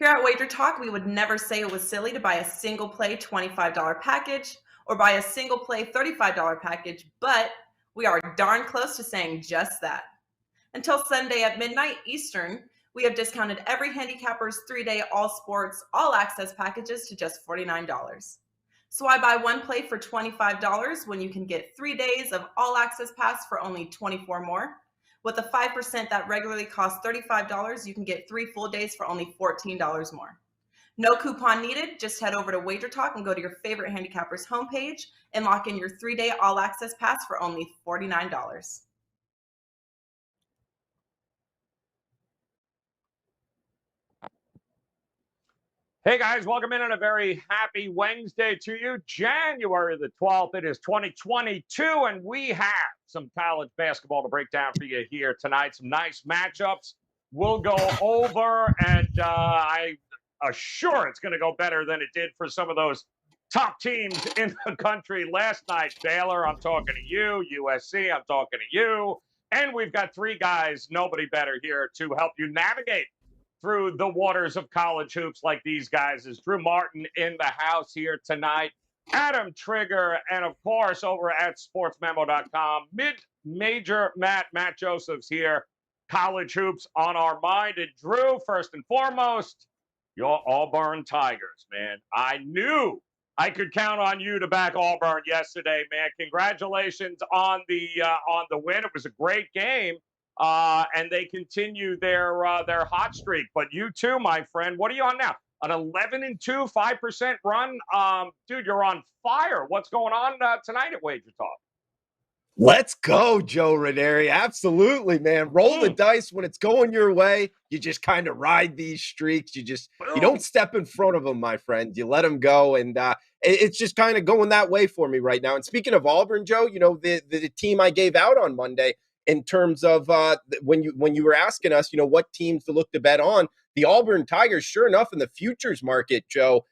Here at Wager Talk, we would never say it was silly to buy a single play $25 package or buy a single play $35 package, but we are darn close to saying just that. Until Sunday at midnight Eastern, we have discounted every handicapper's 3-day all sports, all access packages to just $49. So why buy one play for $25 when you can get 3 days of all access pass for only $24 more? With the 5% that regularly costs $35, you can get 3 full days for only $14 more. No coupon needed. Just head over to Wager Talk and go to your favorite handicapper's homepage and lock in your 3-day all access pass for only $49. Hey guys, welcome in on a very happy Wednesday to you. January the 12th, it is 2022, and we have some college basketball to break down for you here tonight. Some nice matchups we'll go over, and I assure it's going to go better than it did for some of those top teams in the country last night. Baylor, I'm talking to you. USC, I'm talking to you. And we've got three guys, nobody better here to help you navigate through the waters of college hoops like these guys. Is Drew Martin in the house here tonight, Adam Trigger, and of course over at sportsmemo.com, mid-major Matt Josephs here. College hoops on our mind. And Drew, first and foremost, your Auburn Tigers, man. I knew I could count on you to back Auburn yesterday, man. Congratulations on the win. It was a great game. And they continue their hot streak. But you too, my friend. What are you on now? An 11-2, 5% run? Dude, you're on fire. What's going on tonight at Wager Talk? Let's go, Joe Ranieri. Absolutely, man. Roll the dice when it's going your way. You just kind of ride these streaks. You don't step in front of them, my friend. You let them go. And it's just kind of going that way for me right now. And speaking of Auburn, Joe, you know, the team I gave out on Monday, in terms of when you were asking us, you know, what teams to look to bet on, the Auburn Tigers, sure enough, in the futures market, Joe,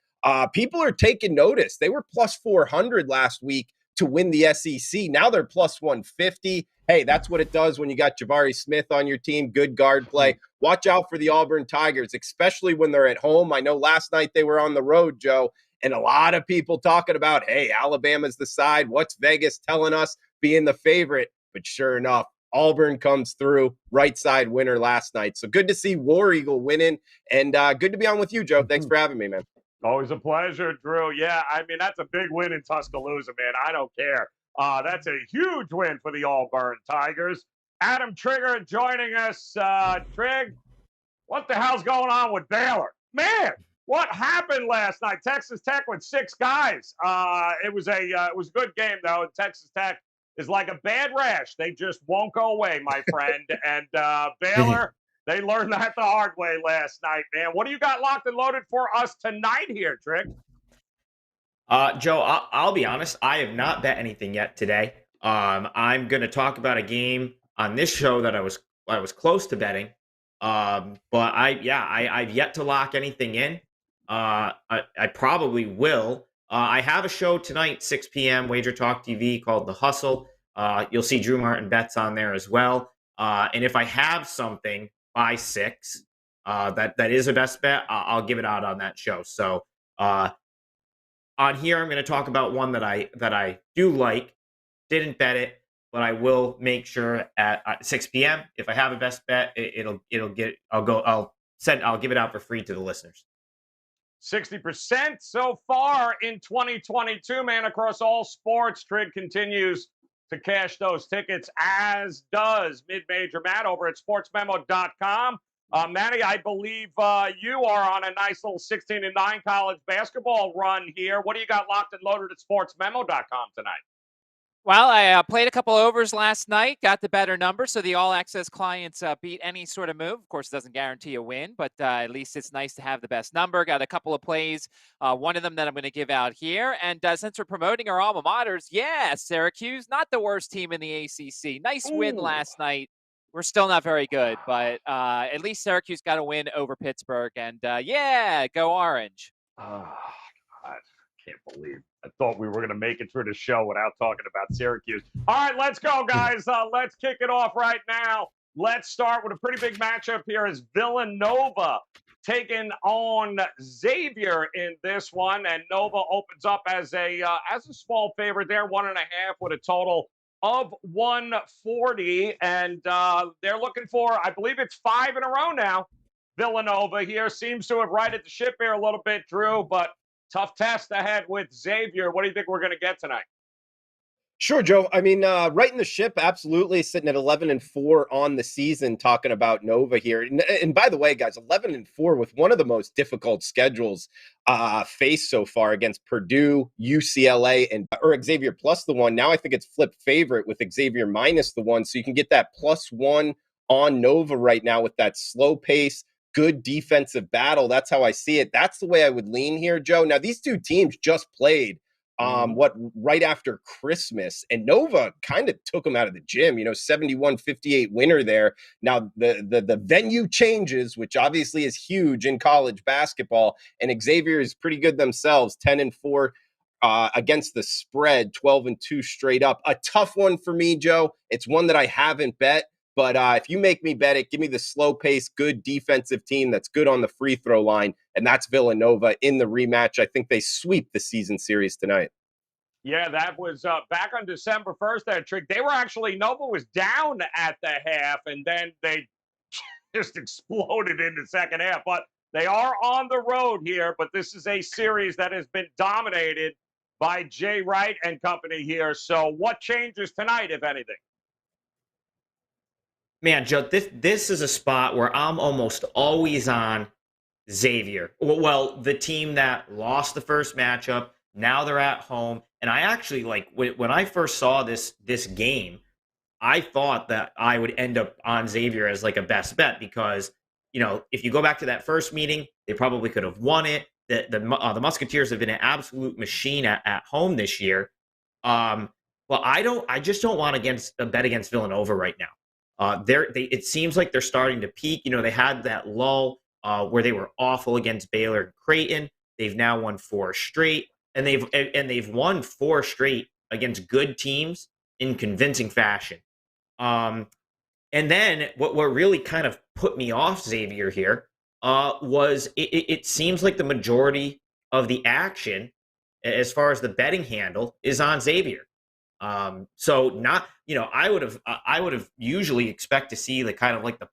people are taking notice. They were plus 400 last week to win the SEC. Now they're plus 150. Hey, that's what it does when you got Jabari Smith on your team. Good guard play. Watch out for the Auburn Tigers, especially when they're at home. I know last night they were on the road, Joe, and a lot of people talking about, hey, Alabama's the side. What's Vegas telling us being the favorite? But sure enough, Auburn comes through, right side winner last night. So good to see War Eagle winning, and good to be on with you, Joe. Thanks for having me, man. Always a pleasure, Drew. Yeah, I mean, that's a big win in Tuscaloosa, man. I don't care. That's a huge win for the Auburn Tigers. Adam Trigger joining us. Trig, what the hell's going on with Baylor? Man, what happened last night? Texas Tech with 6 guys. It was a good game, though. Texas Tech is like a bad rash. They just won't go away, my friend. And Baylor, they learned that the hard way last night, man. What do you got locked and loaded for us tonight here, Trick? Joe, I'll be honest. I have not bet anything yet today. I'm going to talk about a game on this show that I was close to betting. But I've yet to lock anything in. I probably will. I have a show tonight, 6 p.m., Wager Talk TV, called The Hustle. You'll see Drew Martin bets on there as well. And if I have something by 6 that is a best bet, I'll give it out on that show. So on here, I'm going to talk about one that I do like. Didn't bet it, but I will make sure at 6 p.m. if I have a best bet, I'll give it out for free to the listeners. 60% so far in 2022, man, across all sports. Trig continues to cash those tickets, as does Mid-Major Matt over at sportsmemo.com. Matty, I believe you are on a nice little 16-9 college basketball run here. What do you got locked and loaded at sportsmemo.com tonight? Well, I played a couple overs last night, got the better number, so the all-access clients beat any sort of move. Of course, it doesn't guarantee a win, but at least it's nice to have the best number. Got a couple of plays, one of them that I'm going to give out here. And since we're promoting our alma maters, yeah, Syracuse, not the worst team in the ACC. Nice win last night. We're still not very good, but at least Syracuse got a win over Pittsburgh. And, yeah, go Orange. Oh, God. Can't believe I thought we were going to make it through the show without talking about Syracuse. All right, let's go, guys. Let's kick it off right now. Let's start with a pretty big matchup here as Villanova taking on Xavier in this one, and Nova opens up as a small favorite there, 1.5 with a total of 140, and they're looking for, I believe it's 5 in a row now. Villanova here seems to have righted the ship here a little bit, Drew, but tough test ahead with Xavier. What do you think we're going to get tonight? Sure, Joe. I mean, right in the ship, absolutely. Sitting at 11-4 on the season, talking about Nova here. And by the way, guys, 11-4 with one of the most difficult schedules faced so far against Purdue, UCLA, or Xavier plus the one. Now I think it's flipped favorite with Xavier minus the one, so you can get that +1 on Nova right now with that slow pace, good defensive battle. That's how I see it. That's the way I would lean here, Joe. Now these two teams just played right after Christmas, and Nova kind of took them out of the gym, 71-58 winner there. Now the venue changes, which obviously is huge in college basketball, and Xavier is pretty good themselves, 10-4 against the spread, 12-2 straight up. A tough one for me, Joe. It's one that I haven't bet, but if you make me bet it, give me the slow pace, good defensive team that's good on the free throw line, and that's Villanova in the rematch. I think they sweep the season series tonight. Yeah, that was back on December 1st, that trick. They were actually, Nova was down at the half, and then they just exploded in the second half. But they are on the road here, but this is a series that has been dominated by Jay Wright and company here. So what changes tonight, if anything? Man, Joe, this is a spot where I'm almost always on Xavier. Well, the team that lost the first matchup, now they're at home. And I actually, like, when I first saw this game, I thought that I would end up on Xavier as like a best bet because, if you go back to that first meeting, they probably could have won it. The Musketeers have been an absolute machine at home this year. Well, I just don't want to bet against Villanova right now. It seems like they're starting to peak. They had that lull where they were awful against Baylor and Creighton. They've now won 4 straight, and they've won 4 straight against good teams in convincing fashion. And then what really kind of put me off Xavier here was it seems like the majority of the action, as far as the betting handle, is on Xavier. So not, I would have usually expect to see the kind of like the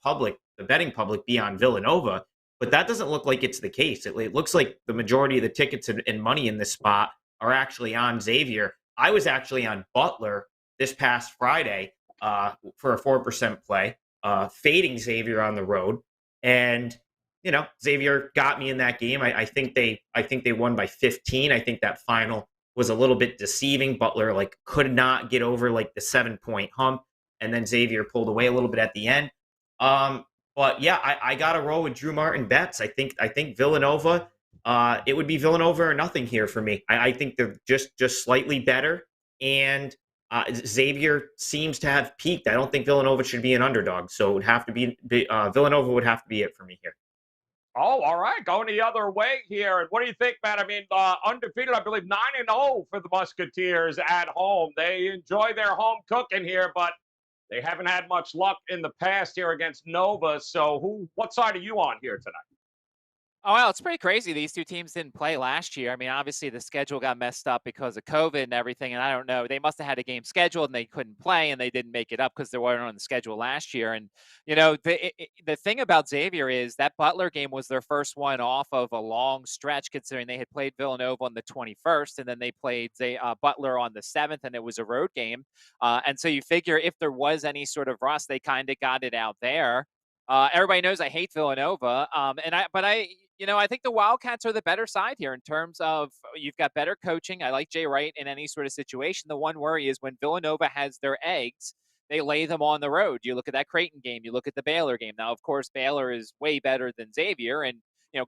betting public be on Villanova, but that doesn't look like it's the case. It looks like the majority of the tickets and money in this spot are actually on Xavier. I was actually on Butler this past Friday for a 4% play, fading Xavier on the road, and Xavier got me in that game. I think they won by 15. I think that final was a little bit deceiving. Butler could not get over the 7-point hump, and then Xavier pulled away a little bit at the end. But yeah, I got to roll with Drew Martin bets. I think Villanova. It would be Villanova or nothing here for me. I think they're just slightly better, and Xavier seems to have peaked. I don't think Villanova should be an underdog, so it would have to be Villanova would have to be it for me here. Oh, all right. Going the other way here. And what do you think, Matt? I mean, undefeated, I believe, 9-0 for the Musketeers at home. They enjoy their home cooking here, but they haven't had much luck in the past here against Nova. So what side are you on here tonight? Oh, well, it's pretty crazy. These two teams didn't play last year. I mean, obviously the schedule got messed up because of COVID and everything. And I don't know, they must have had a game scheduled and they couldn't play and they didn't make it up because they weren't on the schedule last year. And, the thing about Xavier is that Butler game was their first one off of a long stretch, considering they had played Villanova on the 21st and then they played Butler on the 7th, and it was a road game. And so you figure if there was any sort of rust, they kind of got it out there. Everybody knows I hate Villanova. I think the Wildcats are the better side here in terms of you've got better coaching. I like Jay Wright in any sort of situation. The one worry is when Villanova has their eggs, they lay them on the road. You look at that Creighton game, you look at the Baylor game. Now, of course, Baylor is way better than Xavier, and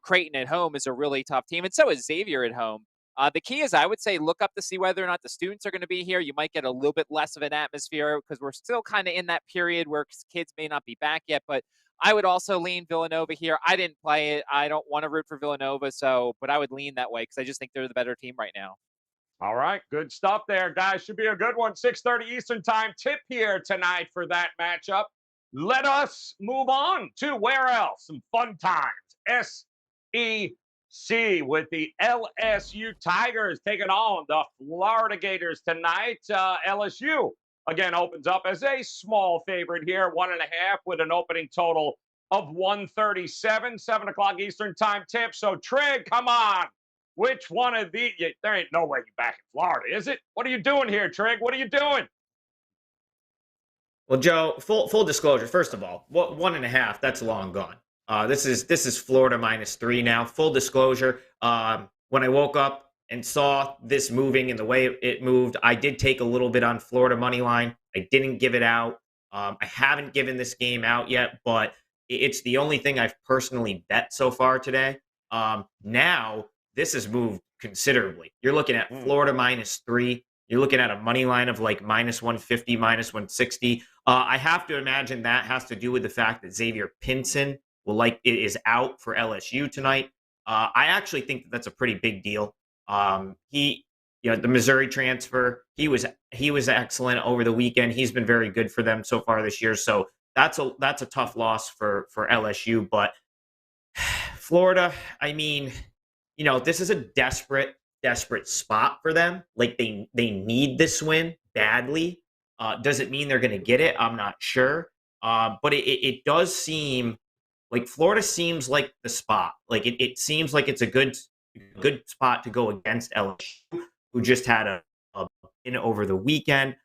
Creighton at home is a really tough team, and so is Xavier at home. The key is, I would say, look up to see whether or not the students are going to be here. You might get a little bit less of an atmosphere because we're still kind of in that period where kids may not be back yet, but I would also lean Villanova here. I didn't play it. I don't want to root for Villanova, but I would lean that way because I just think they're the better team right now. All right, good stuff there, guys. Should be a good one. 6:30 Eastern time tip here tonight for that matchup. Let us move on to where else? Some fun times. with the LSU Tigers taking on the Florida Gators tonight. LSU again opens up as a small favorite here, 1.5 with an opening total of 137. 7 o'clock Eastern time tip. So Trig, come on. Which one of these? There ain't no way you're back in Florida, is it? What are you doing here, Trig? What are you doing? Well, Joe, full disclosure. First of all, 1.5, that's long gone. This is Florida -3 now. Full disclosure. When I woke up and saw this moving and the way it moved, I did take a little bit on Florida money line. I didn't give it out. I haven't given this game out yet, but it's the only thing I've personally bet so far today. Now this has moved considerably. You're looking at Florida -3. You're looking at a money line of like -150, -160. I have to imagine that has to do with the fact that Xavier Pinson is out for LSU tonight. I actually think that's a pretty big deal. The Missouri transfer, he was excellent over the weekend. He's been very good for them so far this year. So that's a tough loss for LSU. But Florida, I mean, this is a desperate spot for them. Like they need this win badly. Does it mean they're going to get it? I'm not sure. But it does seem like Florida seems like the spot. Like it seems like it's a good spot to go against LSU, who just had a win over the weekend.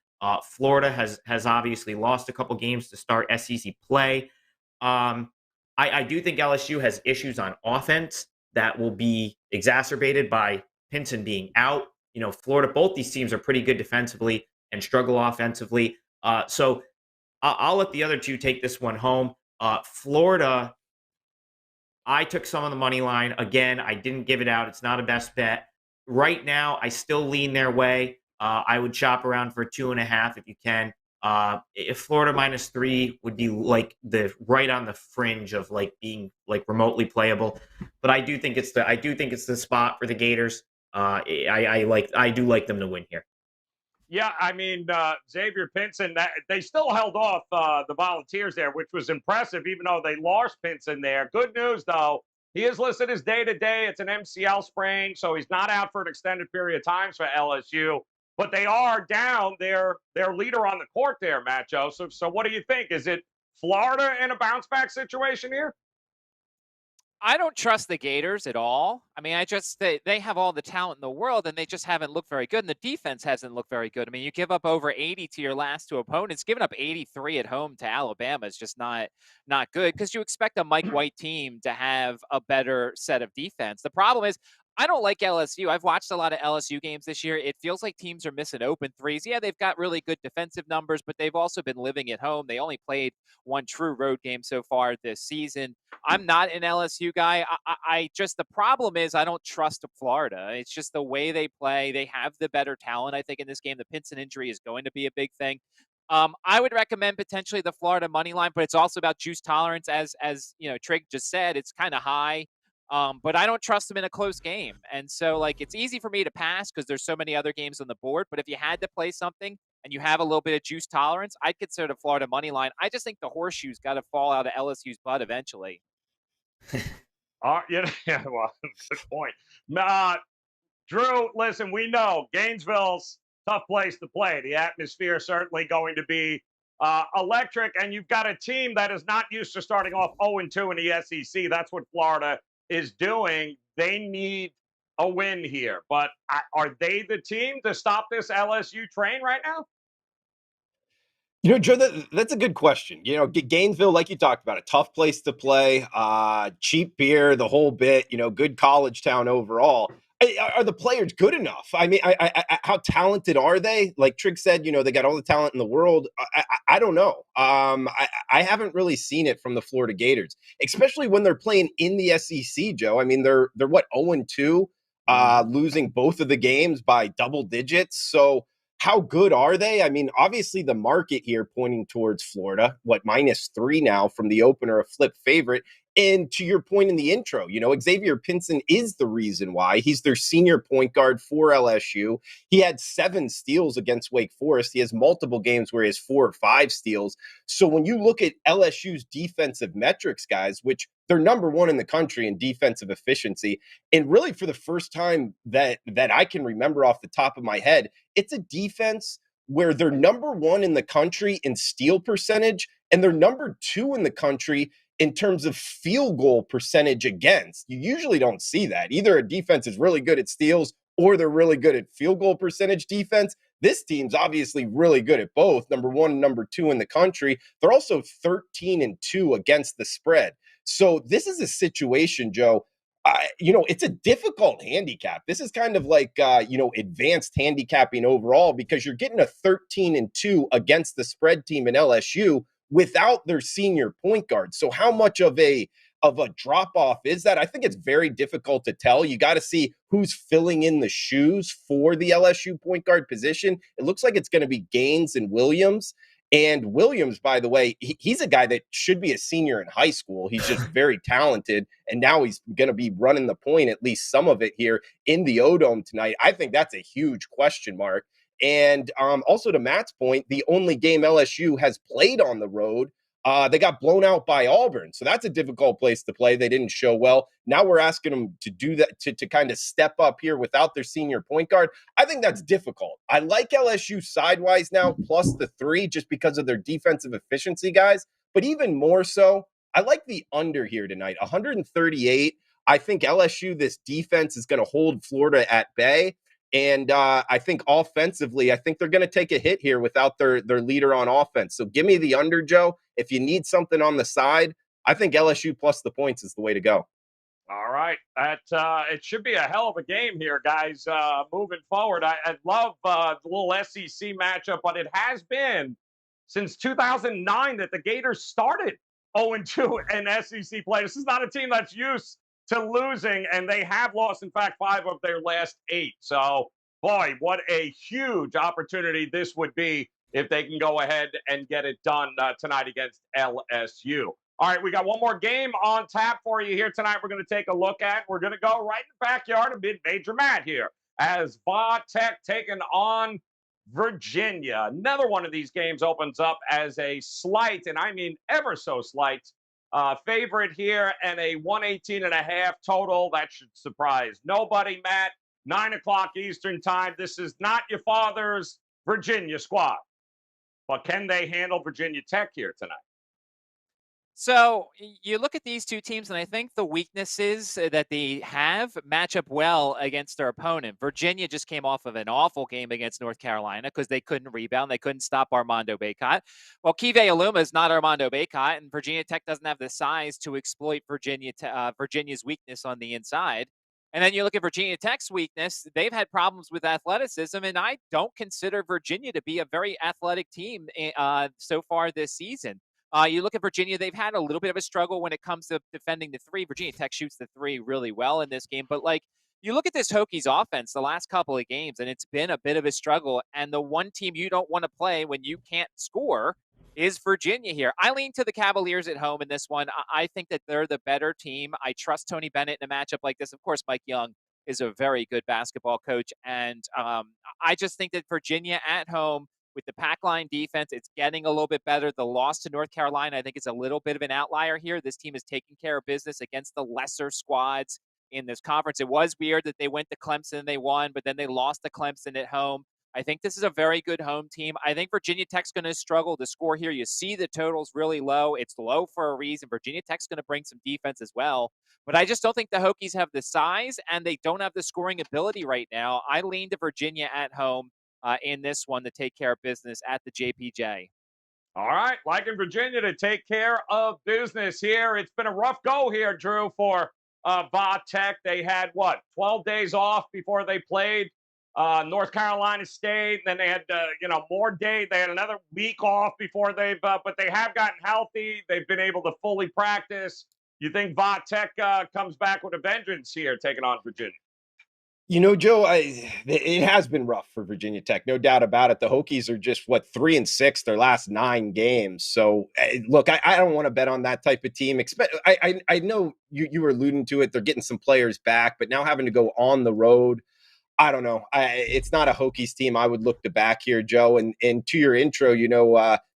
Florida has obviously lost a couple games to start SEC play. I do think LSU has issues on offense that will be exacerbated by Pinson being out. Florida, both these teams are pretty good defensively and struggle offensively. So I'll let the other two take this one home. Florida, I took some on the money line. Again, I didn't give it out. It's not a best bet. Right now, I still lean their way. I would shop around for 2.5 if you can. If Florida -3 would be like right on the fringe of like being like remotely playable, but I do think it's the spot for the Gators. I do like them to win here. Yeah, I mean, Xavier Pinson, they still held off the Volunteers there, which was impressive, even though they lost Pinson there. Good news, though, he is listed as day-to-day. It's an MCL sprain, so he's not out for an extended period of time for LSU. But they are down their leader on the court there, Matt Joseph. So what do you think? Is it Florida in a bounce-back situation here? I don't trust the Gators at all. I mean, they have all the talent in the world, and they just haven't looked very good. And the defense hasn't looked very good. I mean, you give up over 80 to your last two opponents. Giving up 83 at home to Alabama is just not good, because you expect a Mike White team to have a better set of defense. The problem is, I don't like LSU. I've watched a lot of LSU games this year. It feels like teams are missing open threes. Yeah, they've got really good defensive numbers, but they've also been living at home. They only played one true road game so far this season. I'm not an LSU guy. The problem is I don't trust Florida. It's just the way they play. They have the better talent, I think, in this game. The Pinson injury is going to be a big thing. I would recommend potentially the Florida money line, but it's also about juice tolerance. As Trig just said, it's kind of high. But I don't trust them in a close game. And so, it's easy for me to pass because there's so many other games on the board. But if you had to play something and you have a little bit of juice tolerance, I'd consider the Florida money line. I just think the horseshoe's got to fall out of LSU's butt eventually. Well, good point. Drew, listen, we know Gainesville's a tough place to play. The atmosphere is certainly going to be electric, and you've got a team that is not used to starting off 0-2 in the SEC. That's what Florida is doing. They need a win here, but are they the team to stop this LSU train right now? Joe, that's a good question. Gainesville, like you talked about, a tough place to play, cheap beer, the whole bit, good college town overall. Are the players good enough? I mean, how talented are they? Like Trig said, they got all the talent in the world. I don't know. I haven't really seen it from the Florida Gators, especially when they're playing in the SEC, Joe. I mean, they're what, 0-2, losing both of the games by double digits. So how good are they? I mean, obviously the market here pointing towards Florida, -3 now from the opener, a flip favorite. And to your point in the intro, Xavier Pinson is the reason why. He's their senior point guard for LSU. He had 7 steals against Wake Forest. He has multiple games where he has 4 or 5 steals. So when you look at LSU's defensive metrics, guys, which they're number 1 in the country in defensive efficiency, and really for the first time that I can remember off the top of my head, it's a defense where they're number 1 in the country in steal percentage, and they're number 2 in the country in terms of field goal percentage against. You usually don't see that. Either a defense is really good at steals or they're really good at field goal percentage defense. This team's obviously really good at both, number 1 and number 2 in the country. They're also 13-2 against the spread. So this is a situation, Joe, it's a difficult handicap. This is kind of like, advanced handicapping overall, because you're getting a 13-2 against the spread team in LSU without their senior point guard. So how much of a drop off is that? I think it's very difficult to tell. You got to see who's filling in the shoes for the LSU point guard position. It looks like it's going to be Gaines and Williams. And Williams, by the way, he's a guy that should be a senior in high school. He's just very talented. And now he's going to be running the point, at least some of it here in the O-Dome tonight. I think that's a huge question mark. And also to Matt's point, the only game LSU has played on the road, they got blown out by Auburn. So that's a difficult place to play. They didn't show well. Now we're asking them to do that, to kind of step up here without their senior point guard. I think that's difficult. I like LSU sidewise now, plus the 3, just because of their defensive efficiency, guys. But even more so, I like the under here tonight, 138. I think LSU, this defense is going to hold Florida at bay. And I think offensively, I think they're going to take a hit here without their leader on offense. So give me the under, Joe. If you need something on the side, I think LSU plus the points is the way to go. All right. It should be a hell of a game here, guys, moving forward. I love the little SEC matchup, but it has been since 2009 that the Gators started 0-2 in SEC play. This is not a team that's used to losing, and they have lost, in fact, 5 of their last 8. So, boy, what a huge opportunity this would be if they can go ahead and get it done tonight against LSU. All right, we got one more game on tap for you here tonight. We're going to take a look at. We're going to go right in the backyard of Mid-Major Matt here as Va Tech taking on Virginia. Another one of these games opens up as a slight, and I mean ever so slight, favorite here, and a 118.5 total. That should surprise nobody, Matt. 9 o'clock Eastern time. This is not your father's Virginia squad. But can they handle Virginia Tech here tonight? So you look at these two teams, and I think the weaknesses that they have match up well against their opponent. Virginia just came off of an awful game against North Carolina because they couldn't rebound. They couldn't stop Armando Bacot. Well, Kive Aluma is not Armando Bacot, and Virginia Tech doesn't have the size to exploit Virginia's weakness on the inside. And then you look at Virginia Tech's weakness. They've had problems with athleticism, and I don't consider Virginia to be a very athletic team so far this season. You look at Virginia, they've had a little bit of a struggle when it comes to defending the 3. Virginia Tech shoots the 3 really well in this game. But, you look at this Hokies offense the last couple of games, and it's been a bit of a struggle. And the one team you don't want to play when you can't score is Virginia here. I lean to the Cavaliers at home in this one. I think that they're the better team. I trust Tony Bennett in a matchup like this. Of course, Mike Young is a very good basketball coach. And I just think that Virginia at home, with the pack line defense, it's getting a little bit better. The loss to North Carolina, I think, is a little bit of an outlier here. This team is taking care of business against the lesser squads in this conference. It was weird that they went to Clemson and they won, but then they lost to Clemson at home. I think this is a very good home team. I think Virginia Tech's going to struggle to score here. You see the total's really low. It's low for a reason. Virginia Tech's going to bring some defense as well. But I just don't think the Hokies have the size, and they don't have the scoring ability right now. I lean to Virginia at home in this one to take care of business at the JPJ. All right, liking Virginia to take care of business here. It's been a rough go here, Drew, for Va Tech. They had, 12 days off before they played North Carolina State. Then they had, more days. They had another week off before but they have gotten healthy. They've been able to fully practice. You think Va Tech comes back with a vengeance here, taking on Virginia? Joe, it has been rough for Virginia Tech, no doubt about it. The Hokies are just 3-6 their last 9 games. So look, I don't want to bet on that type of team. I know you were alluding to it. They're getting some players back, but now having to go on the road, I don't know. It's not a Hokies team I would look to back here, Joe. And to your intro,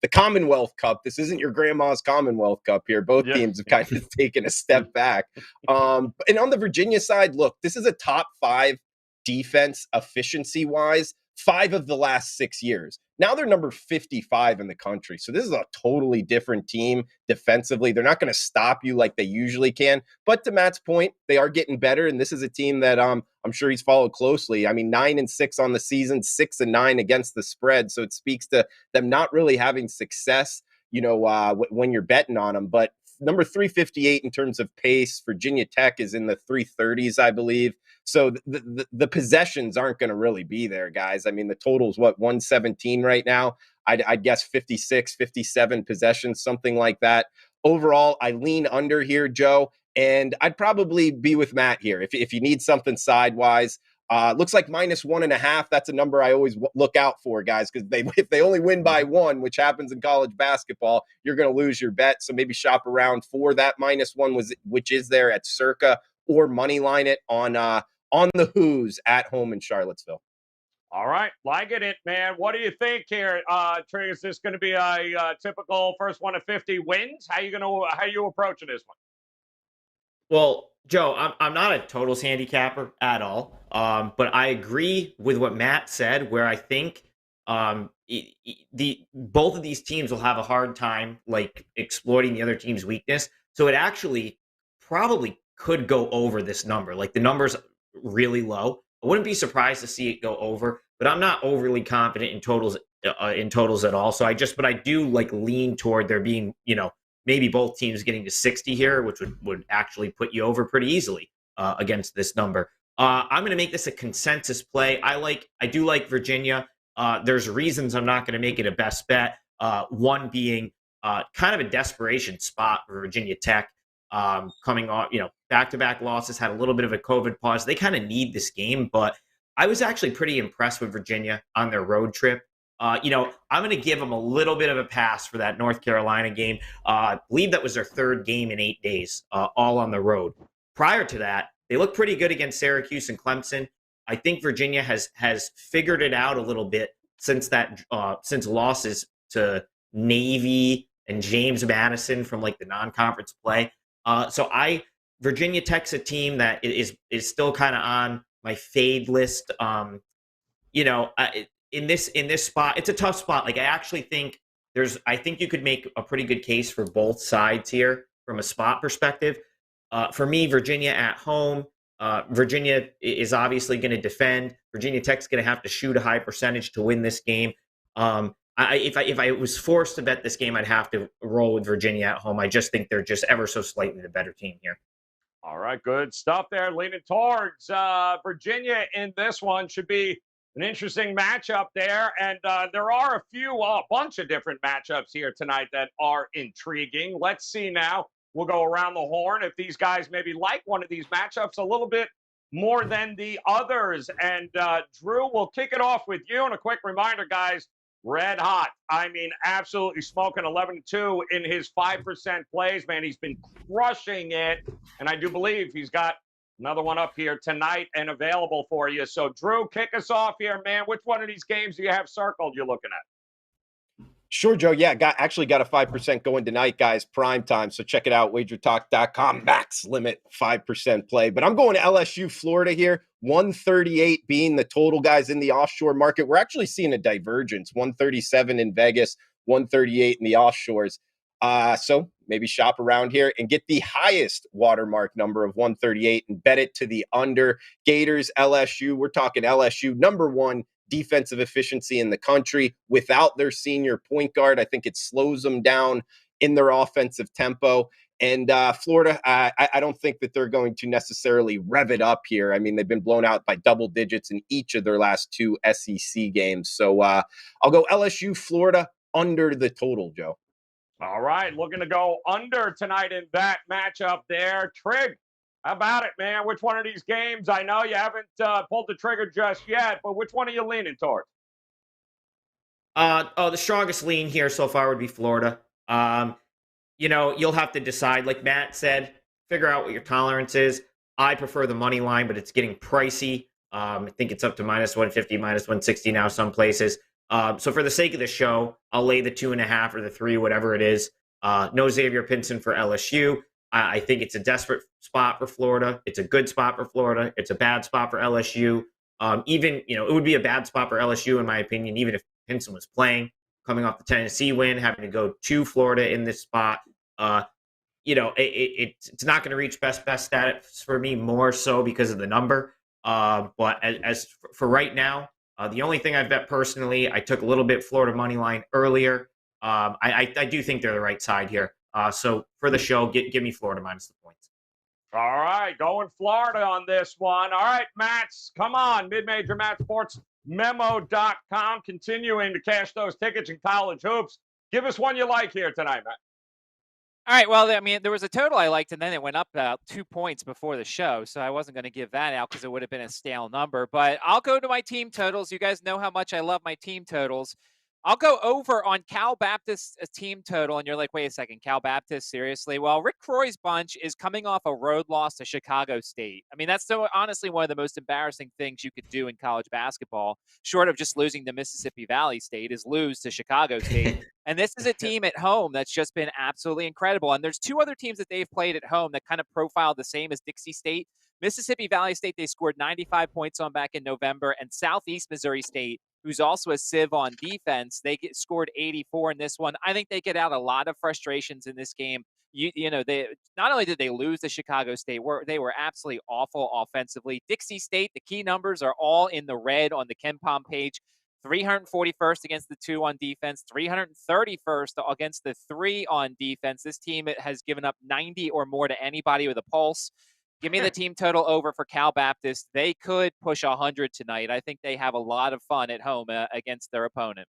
the Commonwealth Cup. This isn't your grandma's Commonwealth Cup here. Both teams have kind of taken a step back. And on the Virginia side, look, this is a top 5 defense efficiency wise. 5 of the last 6 years. Now they're number 55 in the country. So this is a totally different team defensively. They're not going to stop you like they usually can. But to Matt's point, they are getting better. And this is a team that I'm sure he's followed closely. I mean, 9-6 on the season, 6-9 against the spread. So it speaks to them not really having success, when you're betting on them. But number 358 in terms of pace. Virginia Tech is in the 330s, I believe. So the possessions aren't going to really be there, guys. I mean, the total's 117 right now. I'd guess 56, 57 possessions, something like that. Overall, I lean under here, Joe, and I'd probably be with Matt here. If you need something sidewise, looks like -1.5. That's a number I always look out for, guys, because if they only win by 1, which happens in college basketball, you're going to lose your bet. So maybe shop around for that -1, which is there at Circa, or money line it on the Who's at home in Charlottesville. All right, liking it, man. What do you think here, Trey? Is this going to be a typical first 1 to 50 wins? How you approaching this one? Well, Joe, I'm not a totals handicapper at all, but I agree with what Matt said, where I think both of these teams will have a hard time like exploiting the other team's weakness. So it actually probably could go over this number. Like the number's really low. I wouldn't be surprised to see it go over, but I'm not overly confident in totals at all. So but I do like lean toward there being, maybe both teams getting to 60 here, which would actually put you over pretty easily against this number. I'm going to make this a consensus play. I do like Virginia. There's reasons I'm not going to make it a best bet. One being kind of a desperation spot for Virginia Tech, coming off, back-to-back losses, had a little bit of a COVID pause. They kind of need this game, but I was actually pretty impressed with Virginia on their road trip. I'm going to give them a little bit of a pass for that North Carolina game. I believe that was their 3rd game in 8 days, all on the road. Prior to that, they looked pretty good against Syracuse and Clemson. I think Virginia has figured it out a little bit since losses to Navy and James Madison from like the non-conference play. Virginia Tech's a team that is still kind of on my fade list. In this spot, it's a tough spot. Like I actually think I think you could make a pretty good case for both sides here from a spot perspective. For me, Virginia at home. Virginia is obviously going to defend. Virginia Tech's going to have to shoot a high percentage to win this game. If I was forced to bet this game, I'd have to roll with Virginia at home. I just think they're just ever so slightly the better team here. All right, good stuff there. Leaning towards Virginia in this one. Should be an interesting matchup there. And there are a bunch of different matchups here tonight that are intriguing. Let's see now. We'll go around the horn if these guys maybe like one of these matchups a little bit more than the others. And Drew, we'll kick it off with you. And a quick reminder, guys, red hot. I mean, absolutely smoking 11-2 in his 5% plays, man. He's been crushing it. And I do believe he's got another one up here tonight and available for you. So, Drew, kick us off here, man. Which one of these games do you have circled you're looking at? Sure, Joe. Yeah, got a 5% going tonight, guys. Prime time. So check it out. Wagertalk.com. Max limit 5% play. But I'm going to LSU, Florida here. 138 being the total, guys, in the offshore market. We're actually seeing a divergence. 137 in Vegas, 138 in the offshores. So maybe shop around here and get the highest watermark number of 138 and bet it to the under. Gators, LSU. We're talking LSU, number 1 defensive efficiency in the country. Without their senior point guard, I think it slows them down in their offensive tempo. And Florida, I don't think that they're going to necessarily rev it up here. I mean, they've been blown out by double digits in each of their last 2 SEC games. So I'll go LSU, Florida, under the total, Joe. All right, looking to go under tonight in that matchup there. Trig, How about it, man? Which one of these games? I know you haven't pulled the trigger just yet, but which one are you leaning towards? The strongest lean here so far would be Florida. You'll have to decide, like Matt said, figure out what your tolerance is. I prefer the money line, but it's getting pricey. I think it's up to -150, -160 now, some places. So for the sake of the show, I'll lay the 2.5 or the 3, whatever it is. No Xavier Pinson for LSU. I think it's a desperate spot for Florida. It's a good spot for Florida. It's a bad spot for LSU. It would be a bad spot for LSU, in my opinion, even if Pinson was playing, coming off the Tennessee win, having to go to Florida in this spot. It's not going to reach best status for me, more so because of the number. But as for right now, the only thing I've bet personally, I took a little bit Florida money line earlier. I do think they're the right side here. So for the show, give me Florida minus the points. All right, going Florida on this one. All right, Mats, come on. Mid-major Matt Sports Memo.com, continuing to cash those tickets in college hoops. Give us one you like here tonight, Matt. All right. Well, I mean, there was a total I liked, and then it went up about 2 points before the show. So I wasn't going to give that out because it would have been a stale number. But I'll go to my team totals. You guys know how much I love my team totals. I'll go over on Cal Baptist's team total. And you're like, wait a second, Cal Baptist? Seriously? Well, Rick Croy's bunch is coming off a road loss to Chicago State. I mean, that's honestly one of the most embarrassing things you could do in college basketball, short of just losing to Mississippi Valley State, is lose to Chicago State. And this is a team at home that's just been absolutely incredible. And there's 2 other teams that they've played at home that kind of profile the same as Dixie State. Mississippi Valley State, they scored 95 points on back in November, and Southeast Missouri State, who's also a sieve on defense, they scored 84 in this one. I think they get out a lot of frustrations in this game. They not only did they lose to Chicago State, they were absolutely awful offensively. Dixie State, the key numbers are all in the red on the KenPom page. 341st against the 2 on defense, 331st against the 3 on defense. This team has given up 90 or more to anybody with a pulse. Give me the team total over for Cal Baptist. They could push 100 tonight. I think they have a lot of fun at home against their opponent.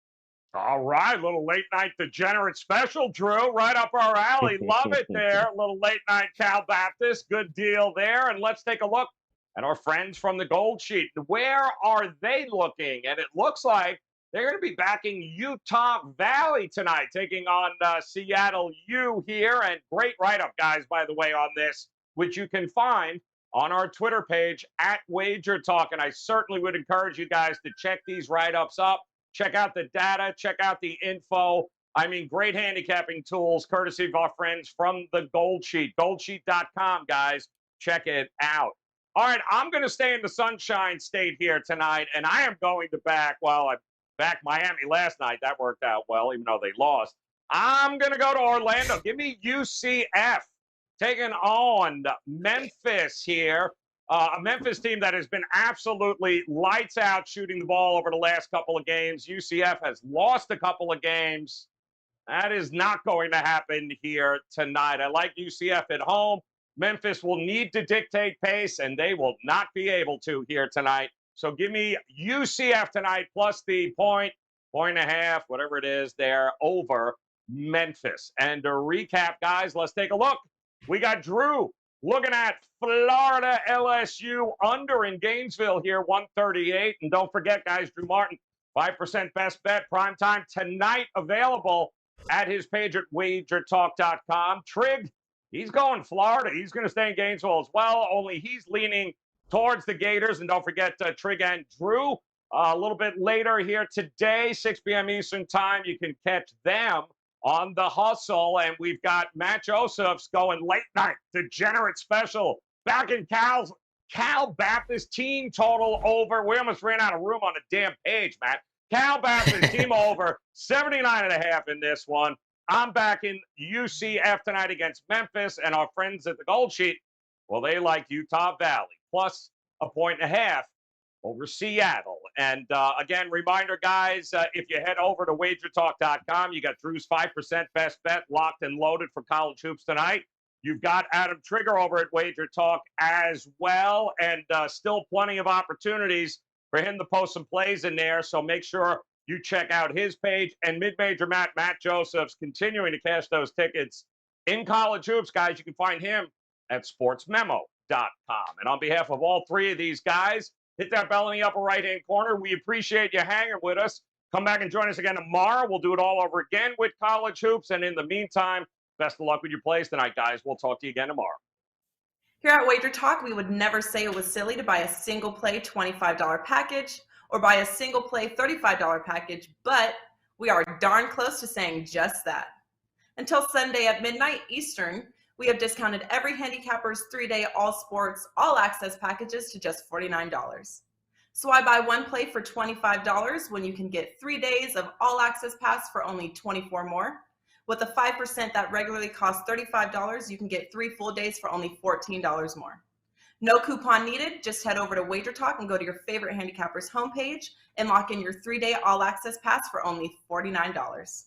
All right, little late night degenerate special, Drew. Right up our alley. Love it there. Little late night Cal Baptist. Good deal there. And let's take a look at our friends from the Gold Sheet. Where are they looking? And it looks like they're going to be backing Utah Valley tonight, taking on Seattle U here. And great write-up, guys, by the way, on this, which you can find on our Twitter page at Wager Talk. And I certainly would encourage you guys to check these write-ups up. Check out the data. Check out the info. I mean, great handicapping tools, courtesy of our friends from the Gold Sheet. Goldsheet.com, guys. Check it out. All right, I'm going to stay in the Sunshine State here tonight, and I am going to back, I backed Miami last night. That worked out well, even though they lost. I'm going to go to Orlando. Give me UCF taking on Memphis here. A Memphis team that has been absolutely lights out shooting the ball over the last couple of games. UCF has lost a couple of games. That is not going to happen here tonight. I like UCF at home. Memphis will need to dictate pace, and they will not be able to here tonight. So give me UCF tonight plus the point and a half, whatever it is there, over Memphis. And to recap, guys, let's take a look. We got Drew looking at Florida LSU under in Gainesville here, 138. And don't forget, guys, Drew Martin, 5% best bet, primetime tonight, available at his page at wagertalk.com. Trig, he's going Florida. He's going to stay in Gainesville as well, only he's leaning towards the Gators. And don't forget, Trig and Drew, a little bit later here today, 6 p.m. Eastern time, you can catch them on The Hustle. And we've got Matt Josephs going late night, degenerate special, back in Cal Baptist team total over. We almost ran out of room on the damn page, Matt. Cal Baptist team over 79.5 in this one. I'm back in UCF tonight against Memphis, and our friends at the Gold Sheet, well, they like Utah Valley plus 1.5 over Seattle. And again, reminder, guys, if you head over to wagertalk.com, you got Drew's 5% best bet locked and loaded for college hoops tonight. You've got Adam Trigger over at Wager Talk as well, and still plenty of opportunities for him to post some plays in there. So make sure you check out his page. And mid-major Matt Josephs, continuing to cash those tickets in college hoops, guys. You can find him at sportsmemo.com. And on behalf of all three of these guys, hit that bell in the upper right-hand corner. We appreciate you hanging with us. Come back and join us again tomorrow. We'll do it all over again with college hoops. And in the meantime, best of luck with your plays tonight, guys. We'll talk to you again tomorrow. Here at Wager Talk, we would never say it was silly to buy a single play $25 package or buy a single play $35 package, but we are darn close to saying just that. Until Sunday at midnight Eastern, we have discounted every handicapper's 3-day all sports, all access packages to just $49. So why buy one play for $25 when you can get 3 days of all access pass for only $24 more? With a 5% that regularly costs $35, you can get 3 full days for only $14 more. No coupon needed. Just head over to Wager Talk and go to your favorite handicapper's homepage and lock in your 3-day all access pass for only $49.